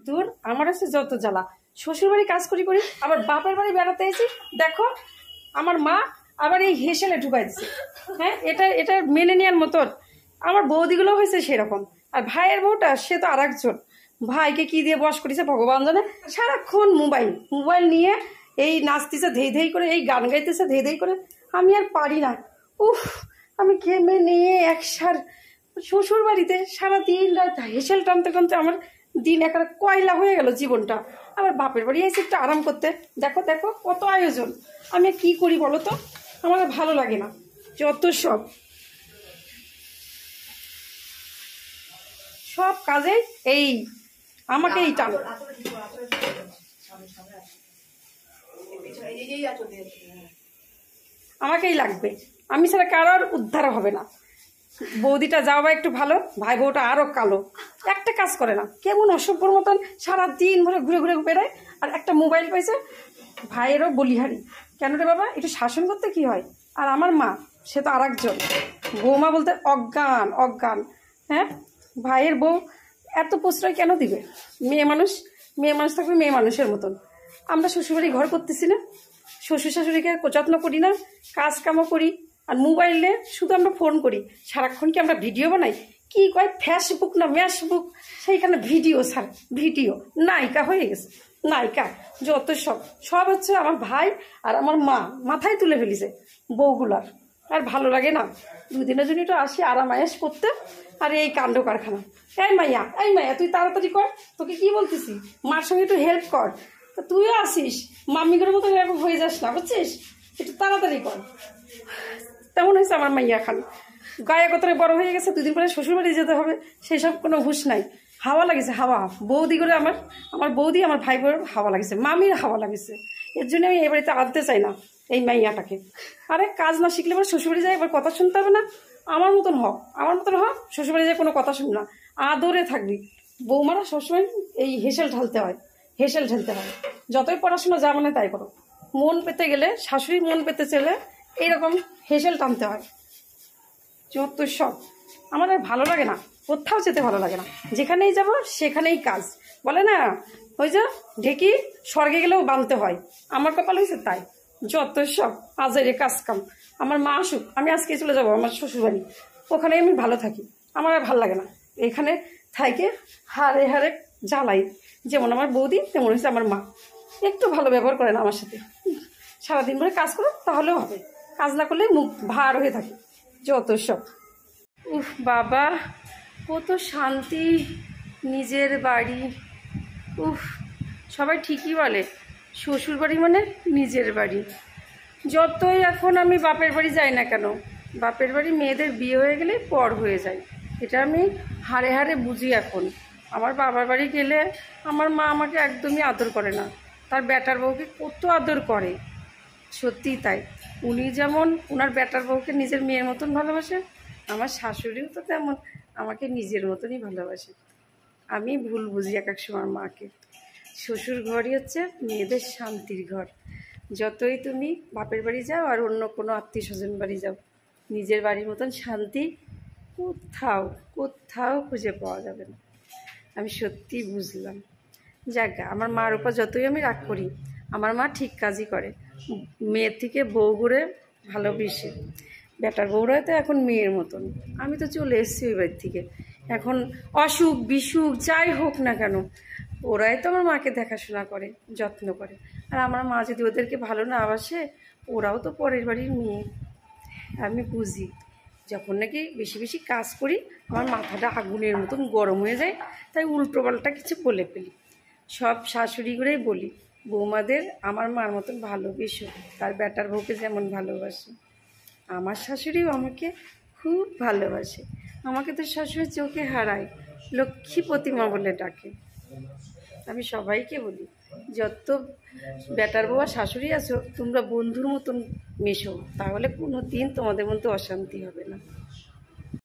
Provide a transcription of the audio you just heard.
দূর আমার আছে যত জ্বালা। শ্বশুর বাড়ি কাজ করি করি আবার বাপের বাড়ি বেড়াতে এসেছি, দেখো আমার মা আবার এই হেসেলে ঢুকাই দিচ্ছে। হ্যাঁ, এটা মেনে নেওয়ার মতন? আমার বৌদিগুলো হয়েছে সেরকম, আর ভাইয়ের বউটা সে তো আর একজন। ভাইকে কি দিয়ে বস করেছে ভগবান জানে, সারাক্ষণ মোবাইল নিয়ে এই নাচতেছে ধেই ধেই করে, এই গান গাইতেছে ধেই ধেই করে। আমি আর পারি না, উফ আমি ঘেমে নিয়ে একসার শ্বশুর বাড়িতে সারাদিন রাত হেসেল টানতে টানতে আমার দিন একটা কয়লা হয়ে গেল জীবনটা। আবার বাপের বাড়ি এসে একটু আরাম করতে, দেখো দেখো কত আয়োজন। আমি কি করি বলো তো, আমার ভালো লাগে না। যত সব কাজে এই আমাকেই টানো, আমাকেই লাগবে, আমি ছাড়া কারোর উদ্ধার হবে না। বৌদিটা যাও বা একটু ভালো, ভাই বউটা আরো কালো, একটা কাজ করে না, কেমন অসভ্যর মতন সারাদিন ভরে ঘুরে ঘুরে বেড়ায়। আর একটা মোবাইল পাইছে, ভাইয়েরও বলিহারি। কেন রে বাবা, একটু শাসন করতে কি হয়? আর আমার মা সে তো আর একজন, বৌমা বলতে অজ্ঞান। হ্যাঁ, ভাইয়ের বউ এত প্রশ্রয় কেন দিবে? মেয়ে মানুষ থাকবে মেয়ে মানুষের মতন। আমরা শ্বশুরবাড়ি ঘর করতেছি না, শ্বশুর শাশুড়িকে যত্ন করি না, কাজ কামও করি। আর মোবাইলে শুধু আমরা ফোন করি, সারাক্ষণ কি আমরা ভিডিও বানাই? কি কয় ফেসবুক না ম্যাসবুক, সেইখানে ভিডিও নায়িকা হয়ে গেছে, নায়িকা। যত সব হচ্ছে আমার ভাই আর আমার মা মাথায় তুলে ফেলিছে বউগুলার। আর ভালো লাগে না, দুদিনের জন্য একটু আসি আরাম আয়েস করতে, আর এই কাণ্ড কারখানা। এই মাইয়া তুই তাড়াতাড়ি কর, তোকে কি বলতেছি, মার সঙ্গে একটু হেল্প কর। তা তুইও আসিস, মাম্মিগুলোর মতো এরকম হয়ে যাস না, বুঝছিস? একটু তাড়াতাড়ি কর। তেমন হয়েছে আমার মাইয়া খান, গায়ে কতরে বড় হয়ে গেছে, দুদিন পরে শ্বশুর বাড়ি যেতে হবে, সেই সব কোনো হুঁশ নাই। হাওয়া লাগেছে, হাওয়া বৌদি করে আমার বৌদি আমার ভাই বোনের হাওয়া লাগেছে, মামির হাওয়া লাগেছে। এর জন্য আমি এই বাড়িতে আনতে চাই না এই মাইয়াটাকে। আরে কাজ না শিখলে পরে শ্বশুরবাড়ি যায়, এবার কথা শুনতে হবে না? আমার মতন হ শ্বশুরবাড়ি যায় কোনো কথা শুন না, আদরে থাকবি। বৌমারা সবসময় এই হেসেল ঢালতে হয়। যতই পড়াশোনা যা মানে তাই করো, মন পেতে গেলে, শাশুড়ি মন পেতে চলে এইরকম হেসেল টানতে হয়। যত আমার আর ভালো লাগে না, কোথাও যেতে ভালো লাগে না। যেখানেই যাব সেখানেই কাজ, বলে না ওই যে ঢেকি স্বর্গে গেলেও বানতে হয়, আমার কপাল হয়েছে তাই। যত আজের কাজ কাম। আমার মা আসুক, আমি আজকে চলে যাবো আমার শ্বশুরবাড়ি, ওখানে আমি ভালো থাকি। আমার আর ভালো লাগে না এখানে থাইকে হারে হারে জ্বালাই। যেমন আমার বৌদি তেমন হচ্ছে আমার মা, একটু ভালো ব্যবহার করে না আমার সাথে। সারাদিন ধরে কাজ করো তাহলেও হবে, কাজ না করলে মুখ ভার হয়ে থাকে। যত উফ বাবা, কত শান্তি নিজের বাড়ি। উফ, সবাই ঠিকই বলে শ্বশুর বাড়ি মানে নিজের বাড়ি। যতই এখন আমি বাপের বাড়ি যাই না কেন, বাপের বাড়ি মেয়েদের বিয়ে হয়ে গেলে পর হয়ে যায়, এটা আমি হাড়ে হাড়ে বুঝি এখন। আমার বাবার বাড়ি গেলে আমার মা আমাকে একদমই আদর করে না, তার বেটার বউকে কত আদর করে। সত্যিই তাই, উনি যেমন ওনার বেটার বউকে নিজের মেয়ের মতন ভালোবাসে, আমার শাশুড়িও তো তেমন আমাকে নিজের মতনই ভালোবাসে। আমি ভুল বুঝি এক সময় মাকে। শ্বশুর ঘরই হচ্ছে মেয়েদের শান্তির ঘর। যতই তুমি বাপের বাড়ি যাও আর অন্য কোনো আত্মীয় স্বজন বাড়ি যাও, নিজের বাড়ির মতন শান্তি কোথাও খুঁজে পাওয়া যাবে না। আমি সত্যি বুঝলাম। যাক, আমার মার উপর যতই আমি রাগ করি, আমার মা ঠিক কাজই করে। মেয়ের থেকে বউ ঘুরে ভালোবেসে, বেটার বউরাই তো এখন মেয়ের মতন। আমি তো চলে এসেছি ওই বাড়ির থেকে, এখন অসুখ বিসুখ যাই হোক না কেন ওরাই তো আমার মাকে দেখাশোনা করে, যত্ন করে। আর আমার মা যদি ওদেরকে ভালো না বাসে, ওরাও তো পরের বাড়ির মেয়ে। আমি বুঝি, যখন নাকি বেশি বেশি কাজ করি আমার মাথাটা আগুনের মতন গরম হয়ে যায়, তাই উল্টোপাল্টা কিছু বলে ফেলি। সব শাশুড়িগুলোই বলি, বৌমাদের আমার মার মতন ভালোবেসো, তার বেটার বউকে যেমন ভালোবাসে। আমার শাশুড়িও আমাকে খুব ভালোবাসে, আমাকে তো শাশুড়ির চোখে হারায়, লক্ষ্মী প্রতিমা বলে ডাকে। আমি সবাইকে বলি, যত বেটার বউ আর শাশুড়ি আছো তোমরা বন্ধুর মতন মেশো, তাহলে কোনো দিন তোমাদের মধ্যে অশান্তি হবে না।